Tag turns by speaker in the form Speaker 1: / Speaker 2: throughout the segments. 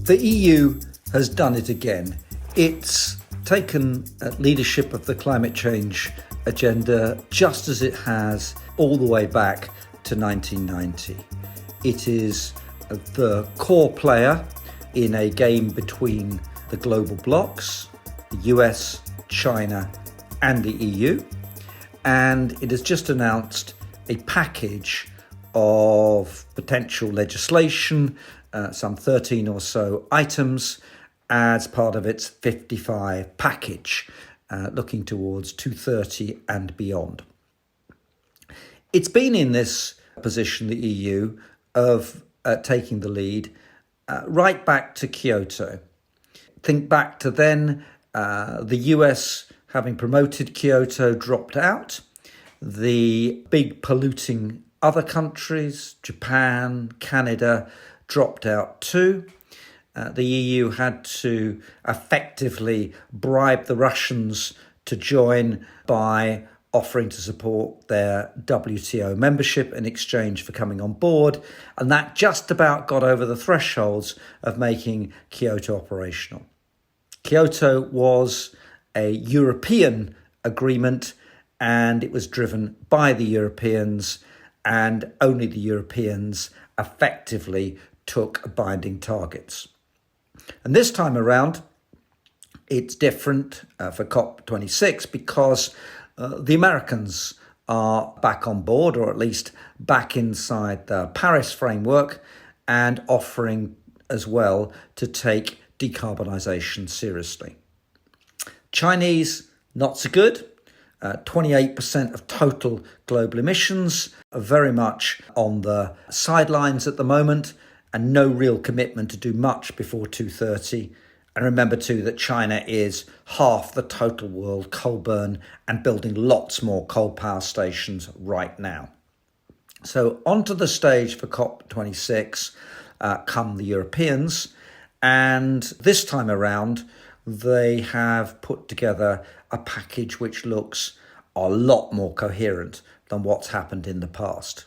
Speaker 1: The EU has done it again. It's taken leadership of the climate change agenda just as it has all the way back to 1990. It is the core player in a game between the global blocs, the US, China, and the EU. And it has just announced a package of potential legislation, some 13 or so items, as part of its 55 package, looking towards 2030 and beyond. It's been in this position, the EU, of taking the lead right back to Kyoto. Think back to then, the US, having promoted Kyoto, dropped out. The big polluting other countries, Japan, Canada, dropped out too. The EU had to effectively bribe the Russians to join by offering to support their WTO membership in exchange for coming on board. And that just about got over the thresholds of making Kyoto operational. Kyoto was a European agreement, and it was driven by the Europeans, and only the Europeans effectively took binding targets. And this time around, it's different for COP26 because the Americans are back on board, or at least back inside the Paris framework, and offering as well to take decarbonisation seriously. Chinese, not so good. 28% of total global emissions are very much on the sidelines at the moment, and no real commitment to do much before 2030. And remember too that China is half the total world coal burn and building lots more coal power stations right now. So onto the stage for COP26 come the Europeans, and this time around they have put together a package which looks a lot more coherent than what's happened in the past.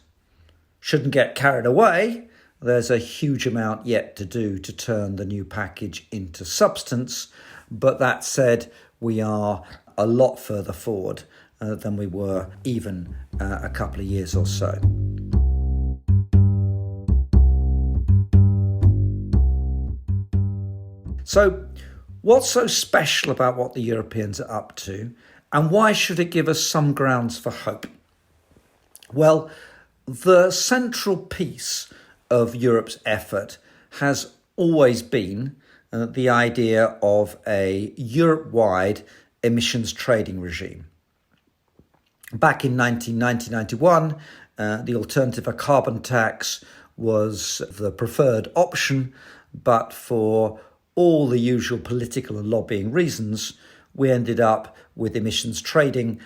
Speaker 1: Shouldn't get carried away. There's a huge amount yet to do to turn the new package into substance. But that said, we are a lot further forward than we were even a couple of years or so. So, what's so special about what the Europeans are up to, and why should it give us some grounds for hope? Well, the central piece of Europe's effort has always been the idea of a Europe-wide emissions trading regime. Back in 1990-91, the alternative, a carbon tax, was the preferred option, but for all the usual political and lobbying reasons, we ended up with emissions trading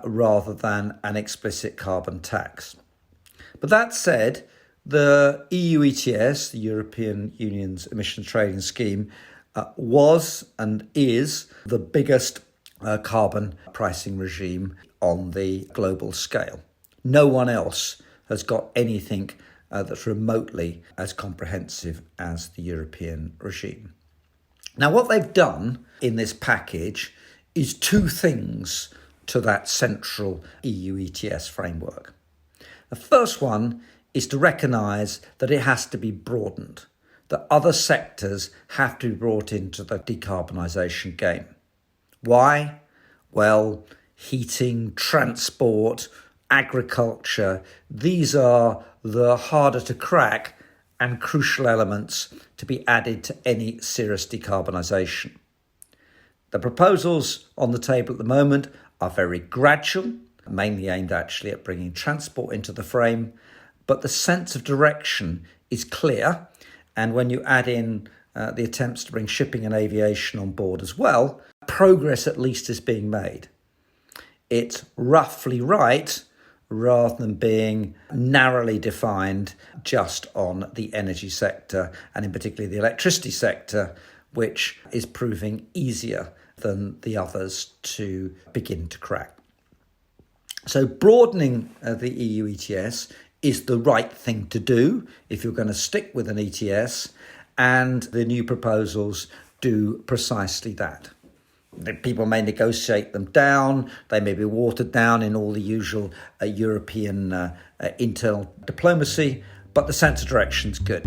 Speaker 1: rather than an explicit carbon tax. But that said, the EU ETS, the European Union's emissions trading scheme, was and is the biggest carbon pricing regime on the global scale. No one else has got anything that's remotely as comprehensive as the European regime. Now, what they've done in this package is two things to that central EU ETS framework. The first one is to recognise that it has to be broadened, that other sectors have to be brought into the decarbonisation game. Why? Well, heating, transport, agriculture, these are the harder to crack and crucial elements to be added to any serious decarbonisation. The proposals on the table at the moment are very gradual, mainly aimed actually at bringing transport into the frame, but the sense of direction is clear, and when you add in the attempts to bring shipping and aviation on board as well, progress at least is being made. It's roughly right rather than being narrowly defined just on the energy sector, and in particular the electricity sector, which is proving easier than the others to begin to crack. So broadening the EU ETS is the right thing to do if you're going to stick with an ETS, and the new proposals do precisely that. People may negotiate them down, they may be watered down in all the usual European internal diplomacy, but the sense of direction's good.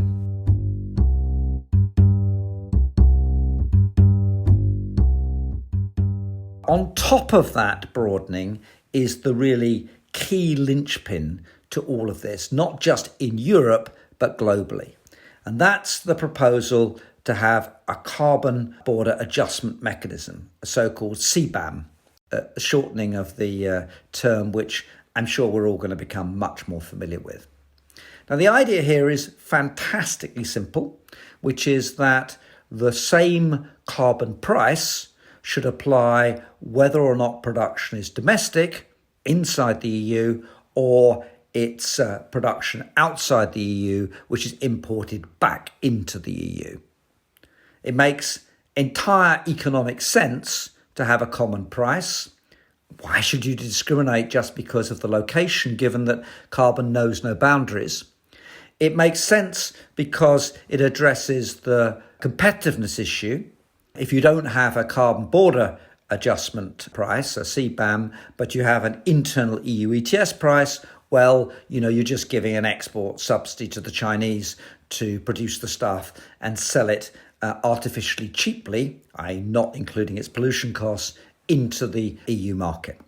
Speaker 1: On top of that broadening is the really key linchpin to all of this, not just in Europe, but globally. And that's the proposal to have a carbon border adjustment mechanism, a so-called CBAM, a shortening of the term which I'm sure we're all going to become much more familiar with. Now, the idea here is fantastically simple, which is that the same carbon price should apply whether or not production is domestic inside the EU or it's production outside the EU, which is imported back into the EU. It makes entire economic sense to have a common price. Why should you discriminate just because of the location, given that carbon knows no boundaries? It makes sense because it addresses the competitiveness issue. If you don't have a carbon border adjustment price, a CBAM, but you have an internal EU ETS price, well, you're just giving an export subsidy to the Chinese to produce the stuff and sell it artificially cheaply, i.e. not including its pollution costs, into the EU market.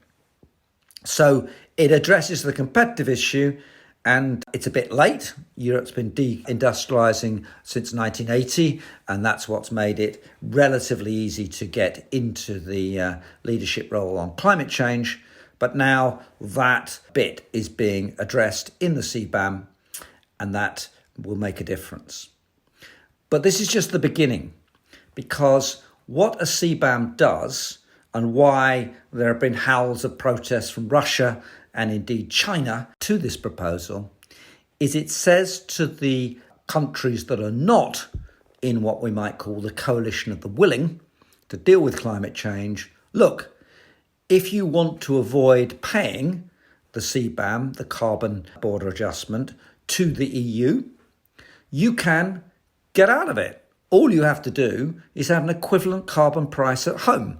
Speaker 1: So it addresses the competitive issue, and it's a bit late. Europe's been deindustrializing since 1980, and that's what's made it relatively easy to get into the leadership role on climate change. But now that bit is being addressed in the CBAM, and that will make a difference. But this is just the beginning, because what a CBAM does, and why there have been howls of protest from Russia and indeed China to this proposal, is it says to the countries that are not in what we might call the coalition of the willing to deal with climate change, look, if you want to avoid paying the CBAM, the carbon border adjustment, to the EU, you can get out of it. All you have to do is have an equivalent carbon price at home.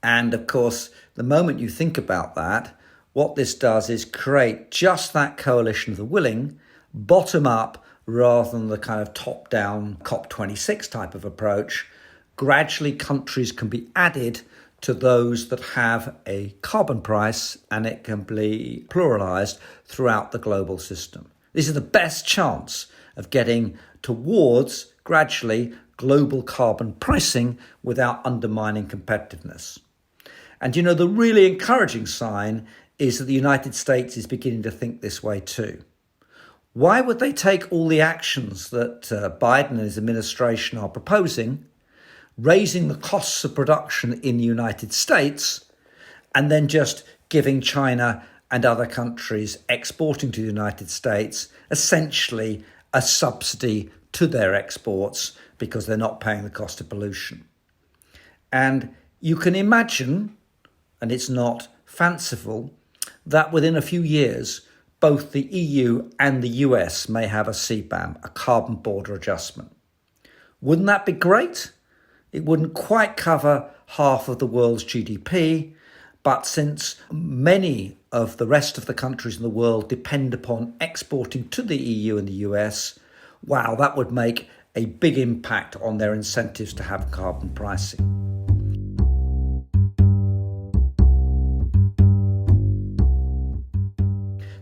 Speaker 1: And of course, the moment you think about that, what this does is create just that coalition of the willing, bottom up rather than the kind of top down COP26 type of approach. Gradually, countries can be added to those that have a carbon price, and it can be pluralized throughout the global system. This is the best chance of getting towards, gradually, global carbon pricing without undermining competitiveness. And the really encouraging sign is that the United States is beginning to think this way too. Why would they take all the actions that Biden and his administration are proposing, raising the costs of production in the United States, and then just giving China and other countries exporting to the United States essentially a subsidy to their exports because they're not paying the cost of pollution? And you can imagine, and it's not fanciful, that within a few years, both the EU and the US may have a CBAM, a carbon border adjustment. Wouldn't that be great? It wouldn't quite cover half of the world's GDP, but since many of the rest of the countries in the world depend upon exporting to the EU and the US, wow, that would make a big impact on their incentives to have carbon pricing.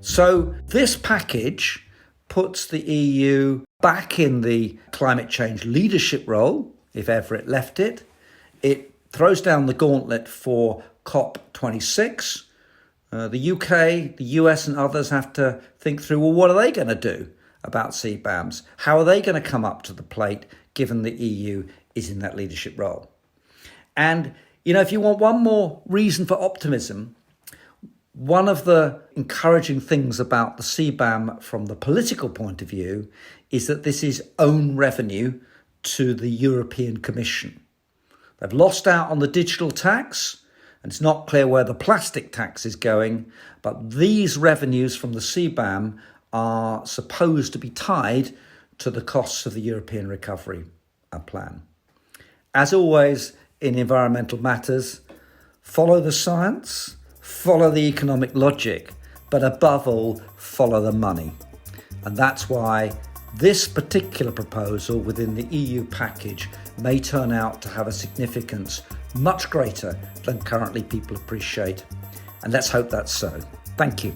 Speaker 1: So this package puts the EU back in the climate change leadership role, if ever it left it. It throws down the gauntlet for COP26. The UK, the US and others have to think through, well, what are they going to do about CBAMs? How are they going to come up to the plate given the EU is in that leadership role? And, if you want one more reason for optimism, one of the encouraging things about the CBAM from the political point of view is that this is own revenue to the European Commission. They've lost out on the digital tax, and it's not clear where the plastic tax is going, but these revenues from the CBAM are supposed to be tied to the costs of the European recovery plan. As always in environmental matters, follow the science, follow the economic logic, but above all, follow the money. And that's why this particular proposal within the EU package may turn out to have a significance much greater than currently people appreciate. And let's hope that's so. Thank you.